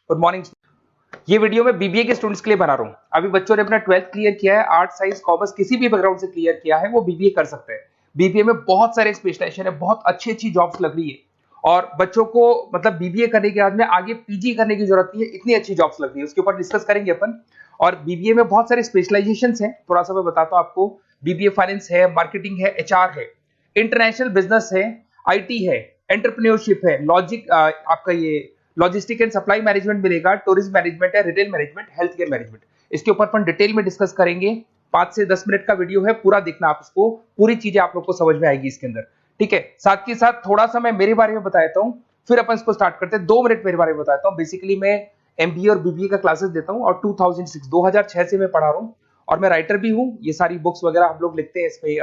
Good morning. ये video मैं BBA के स्टूडेंट्स के लिए बना रहा हूँ। अभी बच्चों ने अपना 12th क्लियर किया है, आर्ट साइंस कॉमर्स किसी भी बैकग्राउंड से क्लियर किया है, वो बीबीए कर सकते हैं। बीबीए में बहुत सारे स्पेशलाइजेशन है, बहुत अच्छी अच्छी जॉब्स लग रही है और बच्चों को मतलब बीबीए करने के बाद में आगे पीजी करने की जरूरत नहीं है, इतनी अच्छी जॉब्स लग रही है। उसके ऊपर डिस्कस करेंगे अपन। और बीबीए में बहुत सारे स्पेशलाइजेशन है, थोड़ा सा मैं बताता हूँ आपको। बीबीए फाइनेंस है, मार्केटिंग है, एचआर है, इंटरनेशनल बिजनेस है, आईटी है, एंटरप्रेन्योरशिप है, लॉजिक आपका ये लॉजिस्टिक एंड सप्लाई मैनेजमेंट मिलेगा, टूरिज्म मैनेजमेंट है, retail management, health care management. इसके ऊपर अपन डिटेल में डिस्कस करेंगे। 5 से 10 मिनट का वीडियो है, पूरा देखना आप इसको, पूरी चीजें आप लोग को समझ में आएगी इसके अंदर। ठीक है, साथ के साथ थोड़ा सा मैं मेरे बारे में बताता हूँ, फिर अपन इसको स्टार्ट करते हैं। 2 मिनट मेरे बारे में बताता हूँ। बेसिकली मैं एमबीए और बीबीए का क्लासेस देता हूँ और 2006 से मैं पढ़ा रहा हूँ और मैं राइटर भी हूँ। ये सारी बुक्स वगैरह हम लोग लिखते हैं इसमें,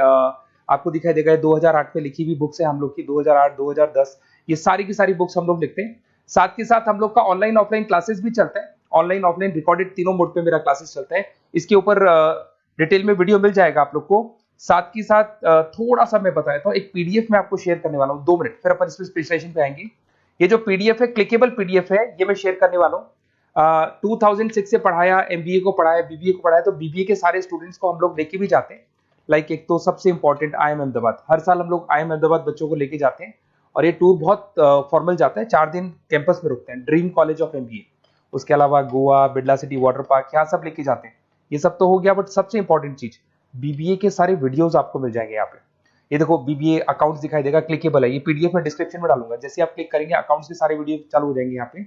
आपको दिखाई देगा 2008 में लिखी हुई बुक्स है हम लोग की, 2008 2010 ये सारी की सारी बुक्स हम लोग लिखते हैं। साथ के साथ हम लोग का ऑनलाइन ऑफलाइन क्लासेस भी चलता है, ऑनलाइन ऑफलाइन रिकॉर्डेड तीनों मोड पे मेरा क्लासेस चलता है। इसके ऊपर डिटेल में वीडियो मिल जाएगा आप लोग को। साथ के साथ थोड़ा सा मैं बताता हूँ, एक पीडीएफ मैं आपको शेयर करने वाला हूँ, 2 मिनट, फिर अपन इसमें स्पेशलाइजेशन पे आएंगे। ये जो पीडीएफ है, क्लिकेबल पीडीएफ है, ये मैं शेयर करने वाला हूँ। 2006 से पढ़ाया, एमबीए को पढ़ाया, बीबीए को पढ़ाया, तो बीबीए के सारे स्टूडेंट्स को हम लोग लेके भी जाते हैं। लाइक एक तो सबसे इंपॉर्टेंट IIM अहमदाबाद, हर साल हम लोग IIM अहमदाबाद बच्चों को लेके जाते हैं और ये टूर बहुत फॉर्मल जाता है, 4 दिन कैंपस में रुकते हैं, ड्रीम कॉलेज ऑफ एमबीए। उसके अलावा Goa, Birla city water park, यहाँ सब लेके जाते हैं। ये सब तो हो गया, बट सबसे इंपॉर्टेंट चीज बीबीए के सारे वीडियोस आपको मिल जाएंगे यहाँ पे। ये देखो बीबीए अकाउंट्स दिखाई देगा, क्लिकेबल है, ये पीडीएफ में डिस्क्रिप्शन में डालूंगा। जैसे आप क्लिक करेंगे अकाउंट्स के सारे वीडियो चालू हो जाएंगे यहाँ पे।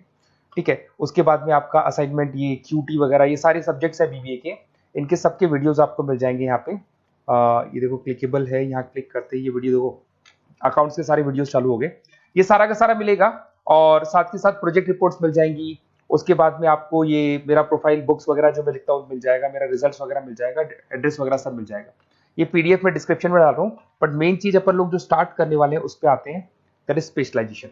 ठीक है, उसके बाद में आपका असाइनमेंट, ये क्यूटी वगैरह, ये सारे सब्जेक्ट्स है बीबीए के, इनके सबके वीडियोस आपको मिल जाएंगे यहाँ पे। ये देखो क्लिकेबल है, यहाँ क्लिक करते ही ये वीडियो देखो, अकाउंट्स के सारे वीडियोस चालू हो गए। ये सारा का सारा मिलेगा और साथ के साथ प्रोजेक्ट रिपोर्ट्स मिल जाएंगी। उसके बाद में आपको ये मेरा प्रोफाइल बुक्स वगैरह जो मैं लिखता हूँ मिल जाएगा, मेरा रिजल्ट्स वगैरह मिल जाएगा, एड्रेस वगैरह सब मिल जाएगा। ये पीडीएफ में डिस्क्रिप्शन में डाल रहा हूँ, बट मेन चीज अपन लोग जो स्टार्ट करने वाले हैं उस पर आते हैं, दैट इज स्पेशलाइजेशन।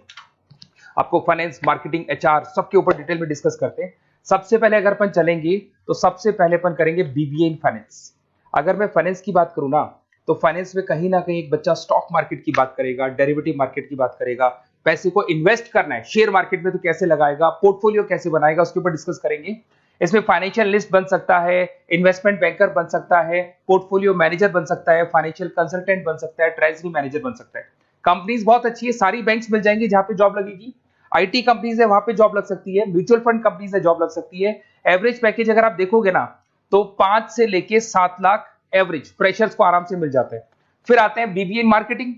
आपको फाइनेंस, मार्केटिंग, एचआर सबके ऊपर डिटेल में डिस्कस करते हैं। सबसे पहले अगर अपन चलेंगे तो सबसे पहले अपन करेंगे बीबीए इन फाइनेंस। अगर मैं फाइनेंस की बात करूँ ना, तो फाइनेंस में कहीं ना कहीं एक बच्चा स्टॉक मार्केट की बात करेगा, डेरिवेटिव मार्केट की बात करेगा, पैसे को इन्वेस्ट करना है शेयर मार्केट में तो कैसे लगाएगा, पोर्टफोलियो कैसे बनाएगा, उसके ऊपर डिस्कस करेंगे। इसमें फाइनेंशियल लिस्ट बन सकता है, इन्वेस्टमेंट बैंकर बन सकता है, पोर्टफोलियो मैनेजर बन सकता है, फाइनेंशियल कंसल्टेंट बन सकता है, ट्रेजरी मैनेजर बन सकता है। कंपनीज बहुत अच्छी है, सारी बैंक्स मिल जाएंगी जहां पे जॉब लगेगी। आईटी कंपनीज है, वहां पे जॉब लग सकती है, म्यूचुअल फंड कंपनीज है, जॉब लग सकती है। एवरेज पैकेज अगर आप देखोगे ना, तो 5 से लेके 7 लाख एवरेज फ्रेशर्स को आराम से मिल जाता है। फिर आते हैं बीबीए इन मार्केटिंग।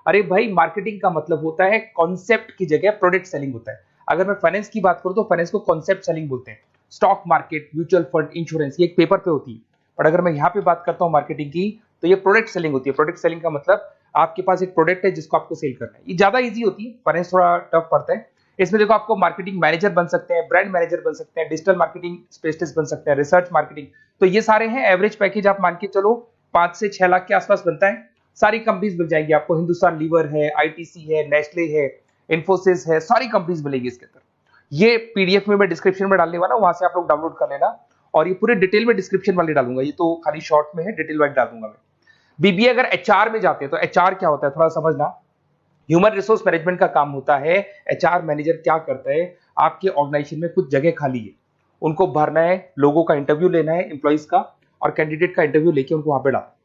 अरे भाई, मार्केटिंग का मतलब होता है कॉन्सेप्ट की जगह प्रोडक्ट सेलिंग होता है। अगर मैं फाइनेंस की बात करूं तो फाइनेंस को कॉन्सेप्ट सेलिंग बोलते हैं। Stock market, mutual fund, insurance, ये एक पेपर पे होती है, बट अगर मैं यहाँ पे बात करता हूँ मार्केटिंग की, तो ये प्रोडक्ट सेलिंग होती है। प्रोडक्ट सेलिंग का मतलब आपके पास एक प्रोडक्ट है जिसको आपको सेल करना है। ये ज्यादा ईजी होती है, फाइनेंस थोड़ा टफ पड़ता है। इसमें देखो आपको मार्केटिंग मैनेजर बन सकते हैं, ब्रांड मैनेजर बन सकते हैं, डिजिटल मार्केटिंग स्पेशलिस्ट बन सकते हैं, रिसर्च मार्केटिंग, तो ये सारे हैं। एवरेज पैकेज आप मान के चलो 5 से 6 लाख के आसपास बनता है। सारी कंपनीज मिल जाएगी आपको, हिंदुस्तान लीवर है, आईटीसी है, नेस्ले है, इन्फोसिस है, सारी कंपनीज मिलेगी इसके अंदर। ये पीडीएफ में मैं डिस्क्रिप्शन में डालने वाला हूं, वहां से आप लोग डाउनलोड कर लेना और ये पूरे डिटेल में डिस्क्रिप्शन वाले डालूंगा, ये तो खाली शॉर्ट में है, डिटेल वाइज डाल दूंगा मैं। बीबीए अगर एचआर में जाते हैं तो एचआर क्या होता है थोड़ा समझना। ह्यूमन रिसोर्स मैनेजमेंट का काम होता है। एचआर मैनेजर क्या करता है, आपके ऑर्गेनाइजेशन में कुछ जगह खाली है, उनको भरना है, लोगों का इंटरव्यू लेना है, एम्प्लॉइज का और कैंडिडेट का इंटरव्यू लेके उनको वहां पे डालना है।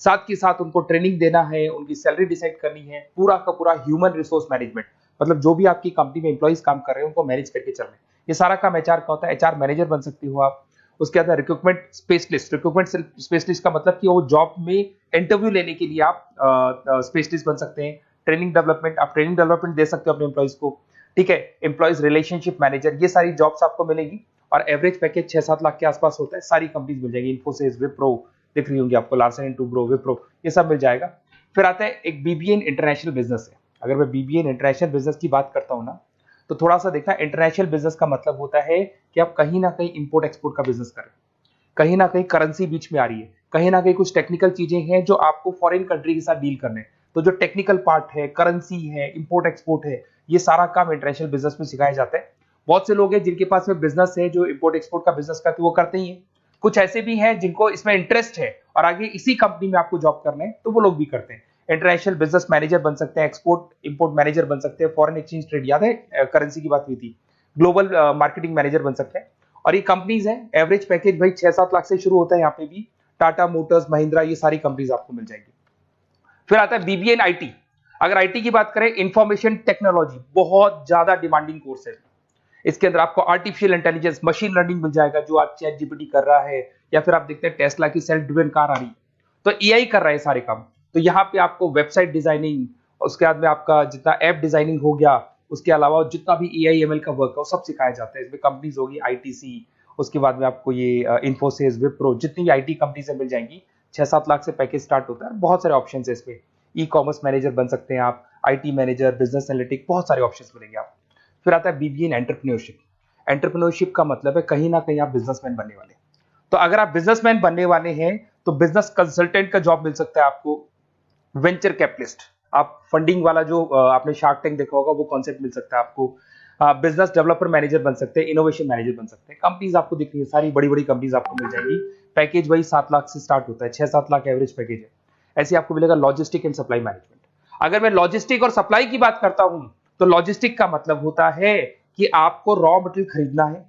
साथ के साथ उनको ट्रेनिंग देना है, उनकी सैलरी डिसाइड करनी है, पूरा का पूरा ह्यूमन रिसोर्स मैनेजमेंट, मतलब जो भी आपकी कंपनी में एम्प्लॉइज काम कर रहे हैं उनको मैनेज करके चलना है। ये सारा काम एचआर का होता है। एचआर मैनेजर बन सकती हो आप। उसके बाद रिक्रूटमेंट स्पेशलिस्ट। रिक्रूटमेंट स्पेशलिस्ट का मतलब कि वो जॉब में इंटरव्यू लेने के लिए आप स्पेशलिस्ट बन सकते हैं। ट्रेनिंग डेवलपमेंट, आप ट्रेनिंग डेवलपमेंट दे सकते हो अपने एम्प्लॉइज को। ठीक है, एम्प्लॉइज रिलेशनशिप मैनेजर, ये सारी जॉब्स आपको मिलेगी और एवरेज पैकेज 6-7 लाख के आसपास होता है। सारी कंपनीज मिल जाएगी, इन्फोसिस, विप्रो दिख रही होंगी आपको, लार्सन एंड टुब्रो, विप्रो, ये सब मिल जाएगा। फिर आता है एक बीबीए इन इंटरनेशनल बिजनेस है। अगर मैं बीबीए इन इंटरनेशनल बिजनेस की बात करता हूँ ना, तो थोड़ा सा देखना, इंटरनेशनल बिजनेस का मतलब होता है कि आप कहीं ना कहीं इंपोर्ट एक्सपोर्ट का बिजनेस करें, कहीं ना कहीं करेंसी बीच में आ रही है, कहीं ना कहीं कुछ टेक्निकल चीजें हैं जो आपको फॉरेन कंट्री के साथ डील करने हैं। तो जो टेक्निकल पार्ट है, करेंसी है, इंपोर्ट एक्सपोर्ट है, ये सारा काम इंटरनेशनल बिजनेस में सिखाया जाता है। बहुत से लोग हैं जिनके पास में बिजनेस है, जो इंपोर्ट एक्सपोर्ट का बिजनेस करते हैं, वो करते ही है। कुछ ऐसे भी हैं जिनको इसमें इंटरेस्ट है और आगे इसी कंपनी में आपको जॉब करना है, तो वो लोग भी करते हैं। इंटरनेशनल बिजनेस मैनेजर बन सकते हैं, एक्सपोर्ट इंपोर्ट मैनेजर बन सकते हैं, फॉरेन एक्सचेंज ट्रेड, याद है करेंसी की बात हुई थी, ग्लोबल मार्केटिंग मैनेजर बन सकते हैं। और ये कंपनीज है, एवरेज पैकेज भाई 6-7 लाख से शुरू होता है। यहाँ पे भी टाटा मोटर्स, महिंद्रा, ये सारी कंपनीज आपको मिल जाएगी। फिर आता है बीबीए इन आईटी। अगर आईटी की बात करें, इंफॉर्मेशन टेक्नोलॉजी बहुत ज्यादा डिमांडिंग कोर्स है। इसके अंदर आपको आर्टिफिशियल इंटेलिजेंस, मशीन लर्निंग मिल जाएगा, जो आज चैट जीपीटी कर रहा है, या फिर आप देखते हैं टेस्ला की सेल्फ ड्रिवन कार आ रही है, तो एआई कर रहा है सारे काम। तो यहाँ पे आपको वेबसाइट डिजाइनिंग, उसके बाद में आपका जितना ऐप डिजाइनिंग हो गया, उसके अलावा जितना भी एआई एमएल का वर्क है वो सब सिखाया जाता है। इसमें कंपनीज होगी आईटीसी, उसके बाद में आपको ये इन्फोसिस, विप्रो, जितनी भी आईटी कंपनीज मिल जाएंगी। 6-7 लाख से पैकेज स्टार्ट होता है। बहुत सारे ऑप्शन है इसमें। ई कॉमर्स मैनेजर बन सकते हैं आप, आईटी मैनेजर, बिजनेस एनालिटिक, बहुत सारे ऑप्शंस मिलेंगे आप। फिर आता है बीबीए इन एंटरप्रेन्योरशिप। एंटरप्रेन्योरशिप का मतलब है कहीं ना कहीं आप बिजनेसमैन बनने वाले हैं। तो अगर आप बिजनेसमैन बनने वाले हैं तो बिजनेस कंसल्टेंट का जॉब मिल सकता है आपको। वेंचर कैपिटलिस्ट, आप फंडिंग वाला जो आपने शार्क टैंक देखा होगा, वो कॉन्सेप्ट मिल सकता है आपको। बिजनेस डेवलपर मैनेजर बन सकते हैं, इनोवेशन मैनेजर बन सकते हैं। कंपनीज आपको दिख रही है, सारी बड़ी बड़ी कंपनीज आपको मिल जाएंगी। पैकेज वही 7 लाख से स्टार्ट होता है, 6-7 लाख एवरेज पैकेज है। ऐसे आपको मिलेगा लॉजिस्टिक एंड सप्लाई मैनेजमेंट। अगर मैं लॉजिस्टिक और सप्लाई की बात करता हूं, तो लॉजिस्टिक का मतलब होता है कि आपको रॉ मटेरियल खरीदना है,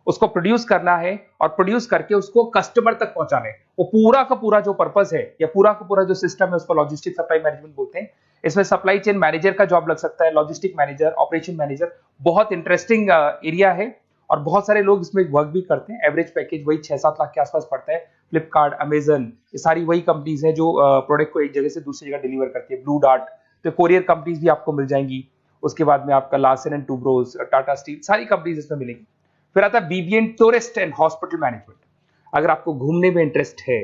उसको प्रोड्यूस करना है, और प्रोड्यूस करके उसको कस्टमर तक पहुंचाना है। वो पूरा का पूरा जो पर्पस है या पूरा का पूरा जो सिस्टम है, उसको लॉजिस्टिक सप्लाई मैनेजमेंट बोलते हैं। इसमें सप्लाई चेन मैनेजर का जॉब लग सकता है, लॉजिस्टिक मैनेजर, ऑपरेशन मैनेजर। बहुत इंटरेस्टिंग एरिया है और बहुत सारे लोग इसमें वर्क भी करते हैं। एवरेज पैकेज वही 6-7 लाख के आसपास पड़ता है। फ्लिपकार्ट, अमेजन, ये सारी वही कंपनीज है जो प्रोडक्ट को एक जगह से दूसरी जगह डिलीवर करती है। ब्लू डार्ट, तो कोरियर कंपनीज भी आपको मिल जाएंगी। उसके बाद में आपका Larsen and Toubro, Tata steel, सारी कंपनीज इसमें मिलेंगी। फिर आता है BBA in tourist and hospital management. अगर आपको घूमने में इंटरेस्ट है,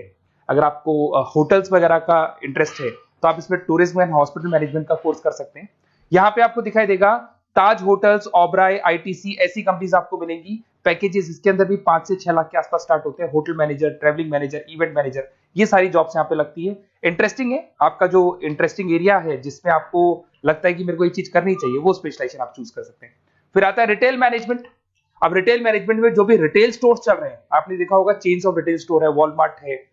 अगर आपको होटल्स वगैरह का इंटरेस्ट है, तो आप इसमें टूरिज्म एंड हॉस्पिटल मैनेजमेंट का कोर्स कर सकते हैं। यहाँ पे आपको दिखाई देगा ताज होटल्स, ओबराय, आईटीसी, ऐसी कंपनीज आपको मिलेंगी। पैकेजेस इसके अंदर भी 5 से 6 लाख के आसपास स्टार्ट होते हैं। Hotel manager, travelling manager, event manager, ये सारी जॉब्स यहाँ पे लगती है। इंटरेस्टिंग है, आपका जो इंटरेस्टिंग एरिया है जिसमें आपको लगता है कि मेरे को ये चीज करनी चाहिए, वो स्पेशलाइजेशन आप चूज कर सकते हैं। फिर आता है रिटेल मैनेजमेंट। अब रिटेल मैनेजमेंट में जो भी रिटेल स्टोर्स चल रहे हैं, आपने देखा होगा चेन्स ऑफ रिटेल स्टोर है, वॉलमार्ट है,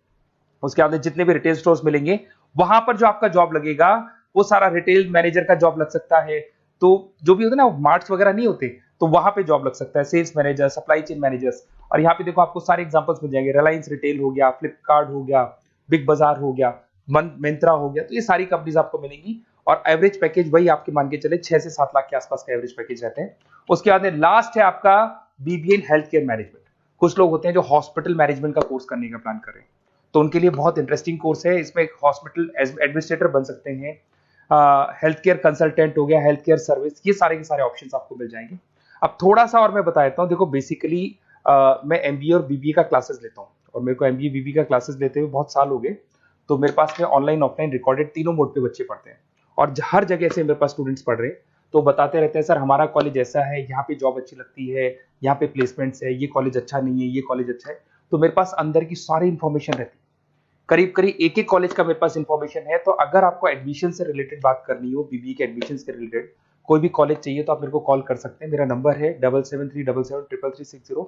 उसके बाद जितने भी रिटेल स्टोर्स मिलेंगे, वहां पर जो आपका जॉब लगेगा वो सारा रिटेल मैनेजर का जॉब लग सकता है। तो जो भी होता है ना, मार्ट्स वगैरह नहीं होते, तो वहां पे जॉब लग सकता है, sales manager, supply chain managers. और यहाँ पे देखो आपको सारे एग्जांपल्स मिल जाएंगे। रिलायंस रिटेल हो गया, फ्लिपकार्ट हो गया, बिग बाजार हो गया, मिंत्रा हो गया, तो ये सारी कंपनीज आपको मिलेंगी। और एवरेज पैकेज वही आपके मान के चले 6 से 7 लाख के आसपास का एवरेज पैकेज रहते हैं। उसके बाद लास्ट है आपका BBA in health care management. कुछ लोग होते हैं जो हॉस्पिटल मैनेजमेंट का कोर्स करने का प्लान कर रहे हैं, तो उनके लिए बहुत इंटरेस्टिंग कोर्स है। इसमें एक हॉस्पिटल एडमिनिस्ट्रेटर बन सकते हैं, हेल्थ केयर कंसल्टेंट हो गया, हेल्थ केयर सर्विस, ये सारे के सारे ऑप्शंस आपको मिल जाएंगे। अब थोड़ा सा और मैं बता देता हूँ। देखो बेसिकली मैं एमबीए और बीबीए का क्लासेस लेता हूँ, और मेरे को एमबीए बीबीए का क्लासेस लेते हुए बहुत साल हो गए। तो मेरे पास में ऑनलाइन ऑफलाइन रिकॉर्डेड तीनों मोड पे बच्चे पढ़ते हैं, और हर जगह से मेरे पास स्टूडेंट्स पढ़ रहे हैं। तो बताते रहते हैं, सर हमारा कॉलेज ऐसा है, यहाँ पे जॉब अच्छी लगती है, यहाँ पे प्लेसमेंट्स है, ये कॉलेज अच्छा नहीं है, ये कॉलेज अच्छा है। तो मेरे पास अंदर की सारी इंफॉर्मेशन रहती है, करीब करीब एक एक कॉलेज का मेरे पास इंफॉर्मेशन है। तो अगर आपको एडमिशन से रिलेटेड बात करनी हो, बीबीए के एडमिशन के रिलेटेड कोई भी कॉलेज चाहिए, तो आप मेरे को कॉल कर सकते हैं। मेरा नंबर है 7737733360।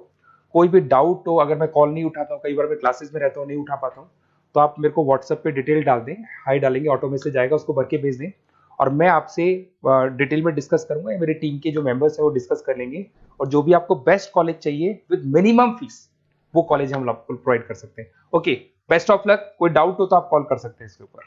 कोई भी डाउट हो, अगर मैं कॉल नहीं उठाता हूँ, कई बार मैं क्लासेस में रहता हूँ, नहीं उठा पाता हूँ, तो आप मेरे को व्हाट्सएप पे डिटेल डाल दें, हाई डालेंगे, ऑटो मैसेज आएगा, उसको भर के भेज दें, और मैं आपसे डिटेल में डिस्कस करूंगा। मेरे टीम के जो मेंबर्स हैं वो डिस्कस कर लेंगे, और जो भी आपको बेस्ट कॉलेज चाहिए विद मिनिमम फीस, वो कॉलेज हम आपको प्रोवाइड कर सकते हैं। Okay, best of luck. कोई डाउट हो तो आप कॉल कर सकते हैं इसके ऊपर।